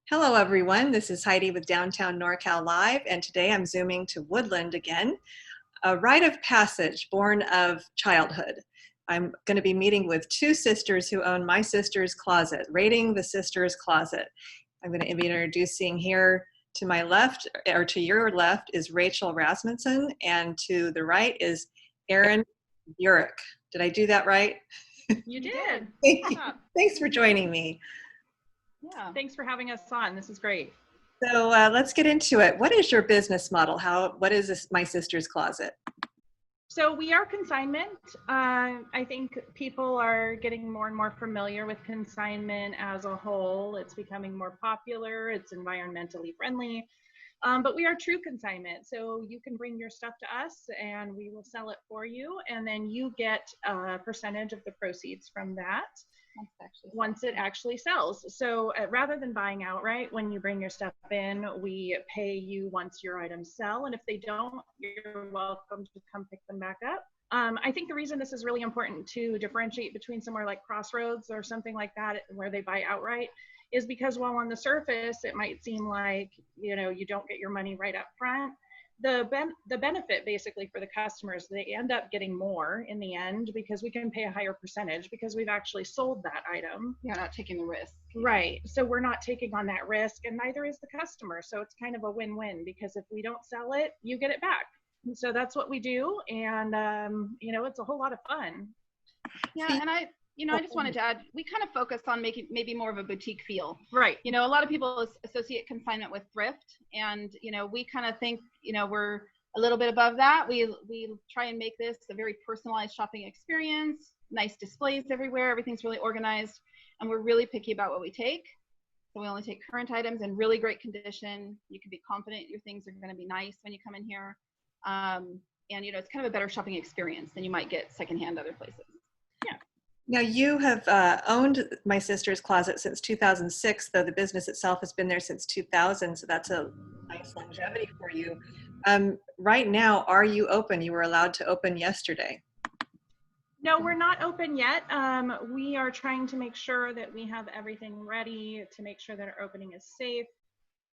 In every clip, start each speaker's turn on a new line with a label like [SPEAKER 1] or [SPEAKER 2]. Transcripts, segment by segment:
[SPEAKER 1] Hello, everyone. This is Heidi with Downtown NorCal Live, and today I'm zooming to Woodland again. A rite of passage born of childhood. I'm going to be meeting with two sisters who own My Sister's Closet, Rating the Sister's Closet. I'm going to be introducing here to my left, or to your left, is Rachel Rasmussen, and to the right is Erin Burek. Did I do that right?
[SPEAKER 2] You did.
[SPEAKER 1] Thank you. Thanks for joining me.
[SPEAKER 2] Yeah. Thanks for having us on. This is great.
[SPEAKER 1] So let's get into it. What is your business model? What is this My Sister's Closet?
[SPEAKER 2] So we are consignment. I think people are getting more and more familiar with consignment as a whole. It's becoming more popular. It's environmentally friendly. But we are true consignment. So you can bring your stuff to us and we will sell it for you. And then you get a percentage of the proceeds from that once it actually sells. So rather than buying outright, when you bring your stuff in, we pay you once your items sell. And if they don't, you're welcome to come pick them back up. I think the reason this is really important to differentiate between somewhere like Crossroads or something like that, where they buy outright, is because while on the surface, it might seem like, you don't get your money right up front. The benefit basically for the customers, they end up getting more in the end because we can pay a higher percentage because we've actually sold that item.
[SPEAKER 3] You're not taking the risk.
[SPEAKER 2] Right. So we're not taking on that risk, and neither is the customer. So it's kind of a win-win, because if we don't sell it, you get it back. And so that's what we do. And, it's a whole lot of fun.
[SPEAKER 3] Yeah. And I just wanted to add, we kind of focus on making maybe more of a boutique feel.
[SPEAKER 2] Right.
[SPEAKER 3] A lot of people associate consignment with thrift, and, we kind of think, we're a little bit above that. We try and make this a very personalized shopping experience, nice displays everywhere. Everything's really organized, and we're really picky about what we take. So we only take current items in really great condition. You can be confident your things are going to be nice when you come in here. And, it's kind of a better shopping experience than you might get secondhand other places.
[SPEAKER 2] Yeah.
[SPEAKER 1] Now, you have owned My Sister's Closet since 2006, though the business itself has been there since 2000, so that's a nice longevity for you. Right now, are you open? You were allowed to open yesterday.
[SPEAKER 2] No, we're not open yet. We are trying to make sure that we have everything ready to make sure that our opening is safe,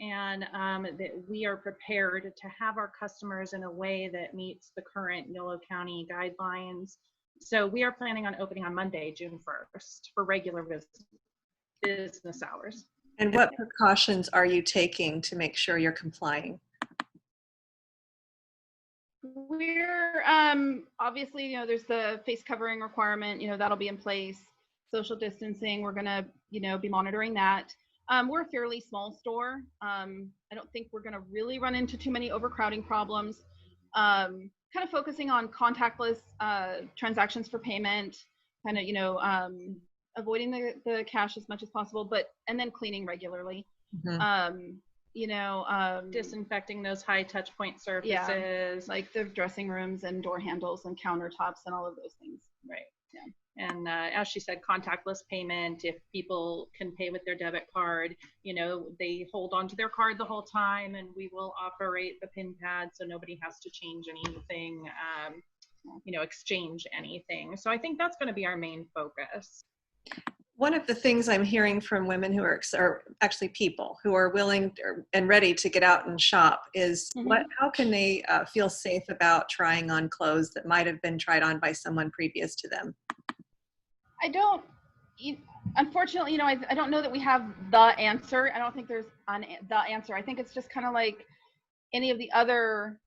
[SPEAKER 2] and that we are prepared to have our customers in a way that meets the current Yolo County guidelines. So we are planning on opening on Monday, June 1st, for regular business hours.
[SPEAKER 1] And what precautions are you taking to make sure you're complying?
[SPEAKER 3] We're obviously, there's the face covering requirement, that'll be in place. Social distancing, we're going to, be monitoring that. We're a fairly small store. I don't think we're going to really run into too many overcrowding problems. Kind of focusing on contactless transactions for payment, kind of, avoiding the cash as much as possible, and then cleaning regularly. Mm-hmm.
[SPEAKER 2] Disinfecting those high touch point surfaces.
[SPEAKER 3] Yeah, like the dressing rooms and door handles and countertops and all of those things.
[SPEAKER 2] Right. Yeah. And as she said, contactless payment. If people can pay with their debit card, they hold on to their card the whole time, and we will operate the PIN pad so nobody has to change anything, exchange anything. So I think that's going to be our main focus.
[SPEAKER 1] One of the things I'm hearing from women who are actually people who are willing and ready to get out and shop is how can they feel safe about trying on clothes that might have been tried on by someone previous to them?
[SPEAKER 3] Unfortunately, I don't know that we have the answer. I don't think there's the answer. I think it's just kind of like any of the other,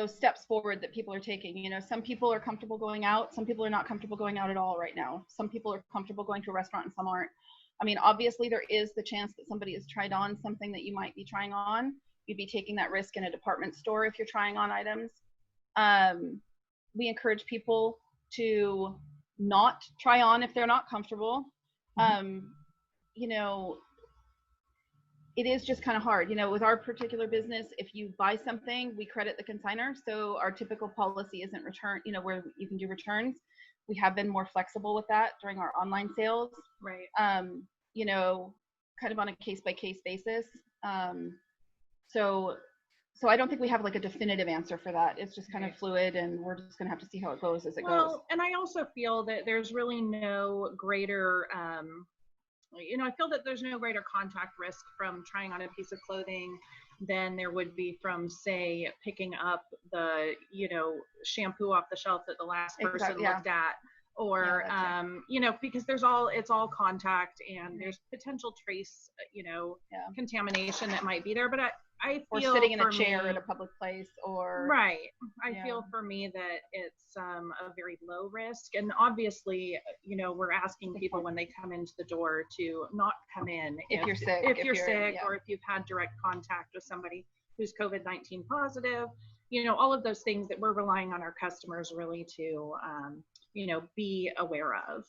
[SPEAKER 3] steps forward that people are taking. Some people are comfortable going out. Some people are not comfortable going out at all right now. Some people are comfortable going to a restaurant and some aren't. I mean, obviously there is the chance that somebody has tried on something that you might be trying on. You'd be taking that risk in a department store if you're trying on items. We encourage people to not try on if they're not comfortable. It is just kind of hard, with our particular business. If you buy something, we credit the consignor. So our typical policy isn't return, where you can do returns. We have been more flexible with that during our online sales.
[SPEAKER 2] Right.
[SPEAKER 3] Kind of on a case by case basis. So I don't think we have like a definitive answer for that. It's just kind of fluid, and we're just going to have to see how it goes as it goes.
[SPEAKER 2] And I also feel that there's really no greater I feel that there's no greater contact risk from trying on a piece of clothing than there would be from, say, picking up the, shampoo off the shelf that the last person looked at, or, because it's all contact, and there's potential trace, contamination that might be there. But I feel,
[SPEAKER 3] or sitting in a chair at a public place, or
[SPEAKER 2] right. I feel for me that it's a very low risk, and obviously, we're asking people when they come into the door to not come in
[SPEAKER 3] if you're sick,
[SPEAKER 2] or if you've had direct contact with somebody who's COVID-19 positive. All of those things that we're relying on our customers really to, be aware of.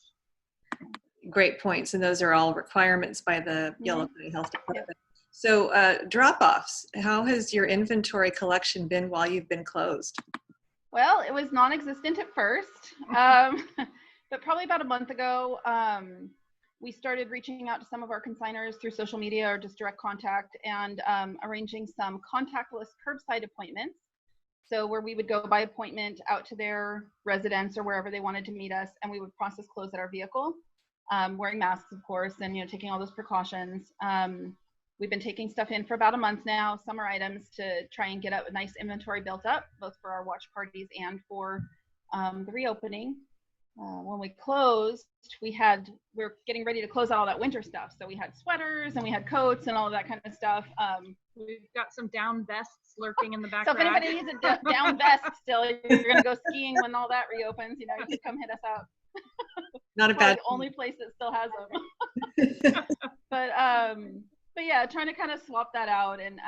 [SPEAKER 1] Great points, and those are all requirements by the Yolo County Health Department. Yep. So drop-offs, how has your inventory collection been while you've been closed?
[SPEAKER 3] Well, it was non-existent at first, but probably about a month ago, we started reaching out to some of our consigners through social media or just direct contact, and arranging some contactless curbside appointments. So where we would go by appointment out to their residence or wherever they wanted to meet us, and we would process clothes at our vehicle, wearing masks, of course, and taking all those precautions. We've been taking stuff in for about a month now, summer items, to try and get a nice inventory built up, both for our watch parties and for the reopening. When we closed, we're getting ready to close out all that winter stuff. So we had sweaters and we had coats and all of that kind of stuff.
[SPEAKER 2] We've got some down vests lurking in the back.
[SPEAKER 3] So if anybody needs a down vest still, you're going to go skiing when all that reopens, you can come hit us up.
[SPEAKER 1] Not a bad.
[SPEAKER 3] The only place that still has them. But yeah, trying to kind of swap that out, and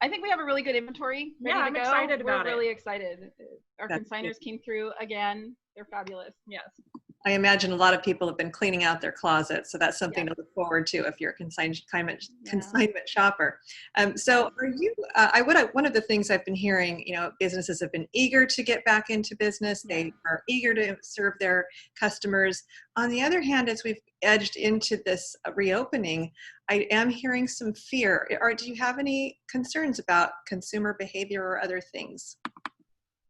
[SPEAKER 3] I think we have a really good inventory ready to
[SPEAKER 2] I'm
[SPEAKER 3] go.
[SPEAKER 2] Excited about
[SPEAKER 3] We're really excited. Our
[SPEAKER 1] That's
[SPEAKER 3] consigners
[SPEAKER 1] good.
[SPEAKER 3] came through again. They're fabulous.
[SPEAKER 2] Yes.
[SPEAKER 1] I imagine a lot of people have been cleaning out their closets, so that's something to look forward to if you're a consignment shopper. So are you, one of the things I've been hearing, businesses have been eager to get back into business. They are eager to serve their customers. On the other hand, as we've edged into this reopening, I am hearing some fear. Do you have any concerns about consumer behavior or other things?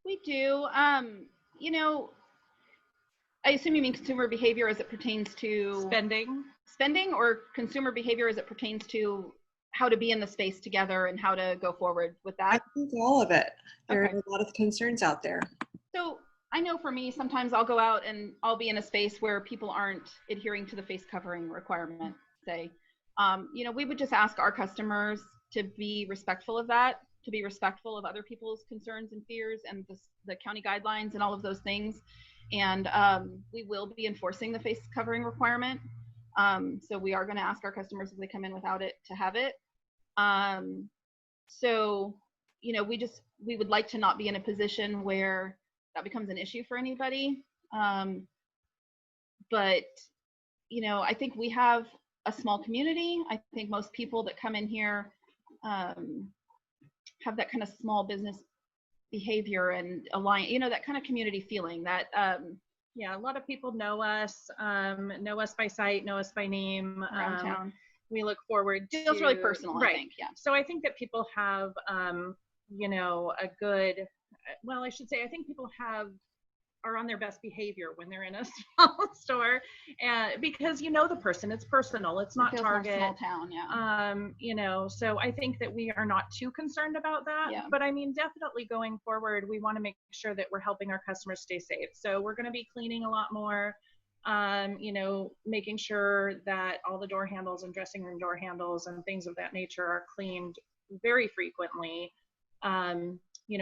[SPEAKER 3] We do. I assume you mean consumer behavior as it pertains to spending, or consumer behavior as it pertains to how to be in the space together and how to go forward with that?
[SPEAKER 1] I think all of it. There are a lot of concerns out there.
[SPEAKER 3] So I know for me, sometimes I'll go out and I'll be in a space where people aren't adhering to the face covering requirement, say. We would just ask our customers to be respectful of that, to be respectful of other people's concerns and fears and the county guidelines and all of those things. And we will be enforcing the face covering requirement. So we are going to ask our customers if they come in without it to have it. We would like to not be in a position where that becomes an issue for anybody. But I think we have a small community. I think most people that come in here have that kind of small business behavior and align, that kind of community feeling that
[SPEAKER 2] a lot of people know us by sight, know us by name
[SPEAKER 3] around town.
[SPEAKER 2] We look forward to,
[SPEAKER 3] feels really personal,
[SPEAKER 2] right.
[SPEAKER 3] I think.
[SPEAKER 2] So I think that people have a good, well, I should say, I think people are on their best behavior when they're in a small store, and because the person, it's personal, it's not Target,
[SPEAKER 3] small town,
[SPEAKER 2] so I think that we are not too concerned about that. But I mean, definitely going forward, we want to make sure that we're helping our customers stay safe. So we're going to be cleaning a lot more, making sure that all the door handles and dressing room door handles and things of that nature are cleaned very frequently.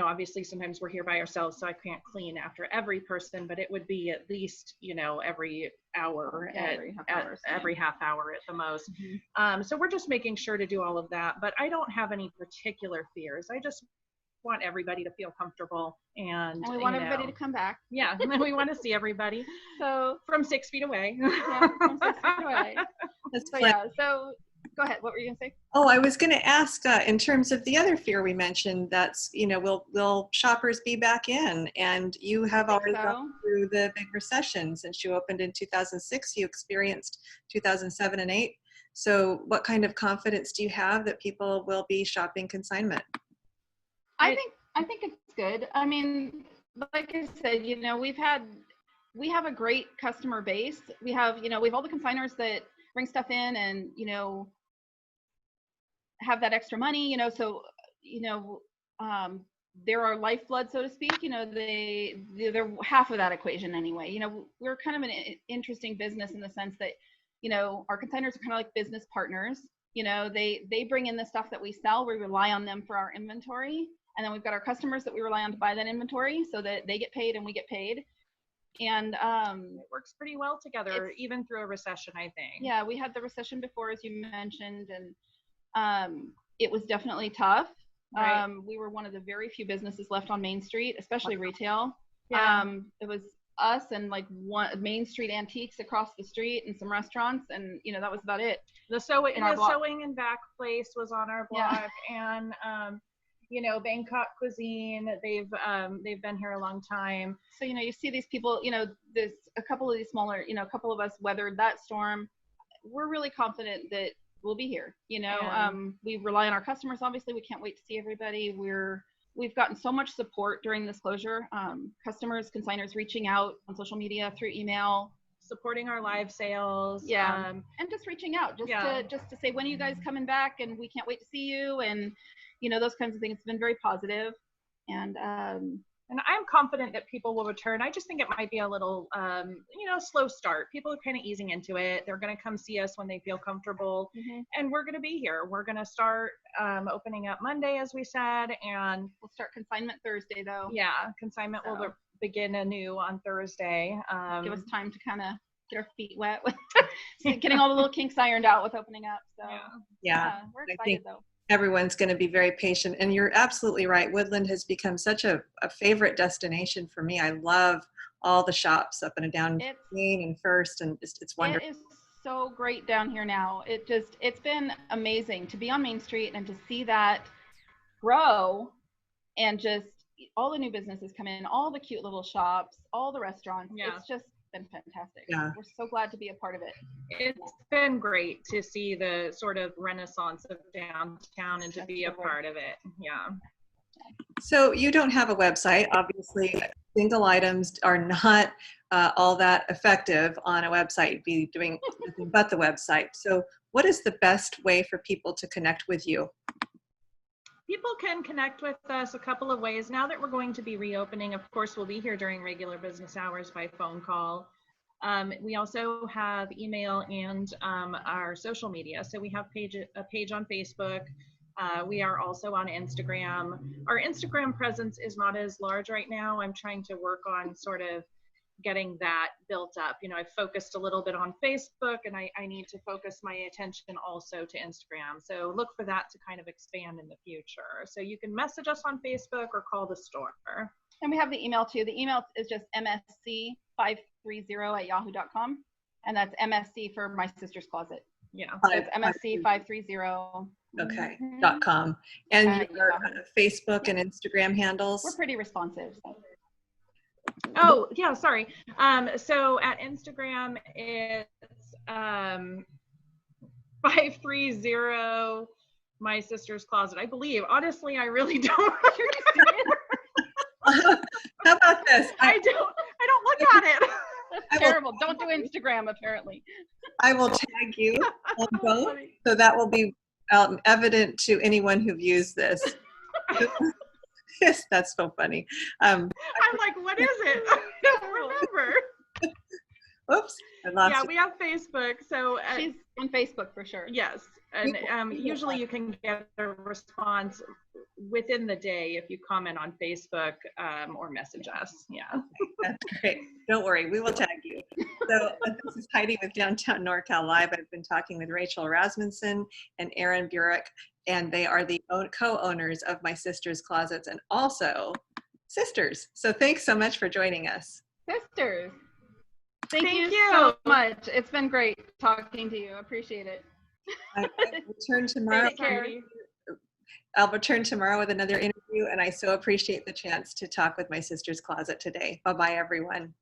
[SPEAKER 2] Obviously sometimes we're here by ourselves, so I can't clean after every person, but it would be at least, every hour, every half hour at the most. Mm-hmm. So we're just making sure to do all of that, but I don't have any particular fears. I just want everybody to feel comfortable, and
[SPEAKER 3] we want everybody to come back.
[SPEAKER 2] Yeah, and we want to see everybody.
[SPEAKER 3] So
[SPEAKER 2] from 6 feet away.
[SPEAKER 3] From 6 feet away. So go ahead. What were you going to say?
[SPEAKER 1] Oh, I was going to ask, in terms of the other fear we mentioned, that's, will shoppers be back in? And you have already gone through the big recession. Since you opened in 2006, you experienced 2007 and 2008. So what kind of confidence do you have that people will be shopping consignment?
[SPEAKER 3] I think it's good. I mean, like I said, we have a great customer base. We have all the consigners that bring stuff in and, you know, have that extra money, you know, so, you know, they're our lifeblood, so to speak. You know, they're half of that equation anyway. You know, we're kind of an interesting business in the sense that, you know, our consigners are kind of like business partners. You know, they bring in the stuff that we sell. We rely on them for our inventory. And then we've got our customers that we rely on to buy that inventory so that they get paid and we get paid. And
[SPEAKER 2] it works pretty well together, even through a recession, I think.
[SPEAKER 3] Yeah, we had the recession before, as you mentioned, and it was definitely tough.
[SPEAKER 2] Right.
[SPEAKER 3] We were one of the very few businesses left on Main Street, especially retail.
[SPEAKER 2] Yeah.
[SPEAKER 3] It was us and like one Main Street Antiques across the street and some restaurants, and you know, that was about it.
[SPEAKER 2] The sewing and back place was on our block,
[SPEAKER 3] yeah.
[SPEAKER 2] And you know, Bangkok Cuisine, they've been here a long time.
[SPEAKER 3] So, you know, you see these people, you know, there's a couple of these smaller, you know, a couple of us weathered that storm. We're really confident that we'll be here. You know, we rely on our customers. Obviously, we can't wait to see everybody. We've gotten so much support during this closure. Customers, consigners reaching out on social media, through email,
[SPEAKER 2] supporting our live sales.
[SPEAKER 3] Yeah, and just reaching out, just to say, when are you guys coming back? And we can't wait to see you. And you know, those kinds of things. It's been very positive. And
[SPEAKER 2] I'm confident that people will return. I just think it might be a little, you know, slow start. People are kind of easing into it. They're going to come see us when they feel comfortable.
[SPEAKER 3] Mm-hmm.
[SPEAKER 2] And we're going to be here. We're going to start opening up Monday, as we said. And
[SPEAKER 3] we'll start consignment Thursday, though.
[SPEAKER 2] Yeah, consignment will begin anew on Thursday.
[SPEAKER 3] Give us time to kind of get our feet wet with getting all the little kinks ironed out with opening up. So
[SPEAKER 1] yeah
[SPEAKER 3] we're excited, though.
[SPEAKER 1] Everyone's going to be very patient, and you're absolutely right. Woodland has become such a favorite destination for me. I love all the shops up and down Main and First, and it's wonderful.
[SPEAKER 3] It is so great down here now. It's been amazing to be on Main Street and to see that grow, and just all the new businesses come in, all the cute little shops, all the restaurants.
[SPEAKER 2] Yeah.
[SPEAKER 3] It's just been fantastic.
[SPEAKER 1] Yeah.
[SPEAKER 3] We're so glad to be a part of it.
[SPEAKER 2] It's been great to see the sort of renaissance of downtown and to be a part of it. Yeah.
[SPEAKER 1] So you don't have a website. Obviously, single items are not all that effective on a website. You'd be doing nothing but the website. So what is the best way for people to connect with you?
[SPEAKER 2] People can connect with us a couple of ways. Now that we're going to be reopening, of course, we'll be here during regular business hours by phone call. We also have email and our social media. So we have a page on Facebook. We are also on Instagram. Our Instagram presence is not as large right now. I'm trying to work on sort of getting that built up. You know, I've focused a little bit on Facebook, and I need to focus my attention also to Instagram. So look for that to kind of expand in the future. So you can message us on Facebook or call the store.
[SPEAKER 3] And we have the email too. The email is just msc530@yahoo.com. And that's MSC for My Sister's Closet.
[SPEAKER 2] Yeah.
[SPEAKER 3] So it's MSC530.
[SPEAKER 1] Okay. .com. And your Facebook and Instagram handles?
[SPEAKER 3] We're pretty responsive. So.
[SPEAKER 2] Oh, yeah, sorry. So at Instagram, it's 530 My Sister's Closet, I believe. Honestly, I really don't.
[SPEAKER 1] How about this?
[SPEAKER 2] I don't look at it.
[SPEAKER 3] That's terrible. Don't do Instagram, apparently.
[SPEAKER 1] I will tag you on both, so that will be evident to anyone who views this. Yes, that's so funny.
[SPEAKER 2] I'm like, what is it? I don't remember.
[SPEAKER 1] Oops, I lost
[SPEAKER 2] Yeah, we have Facebook. So
[SPEAKER 3] she's on Facebook for sure.
[SPEAKER 2] Yes, and usually you can get a response within the day if you comment on Facebook or message us. Yeah.
[SPEAKER 1] Okay, that's great. Don't worry, we will tag you. So this is Heidi with Downtown NorCal Live. I've been talking with Rachel Rasmussen and Erin Burek, and they are the co-owners of My Sister's Closets and also sisters. So thanks so much for joining us.
[SPEAKER 3] Sisters. Thank you so much. It's been great talking to you. I appreciate it.
[SPEAKER 1] I'll return tomorrow. I'll return tomorrow with another interview, and I so appreciate the chance to talk with My Sister's Closet today. Bye-bye, everyone.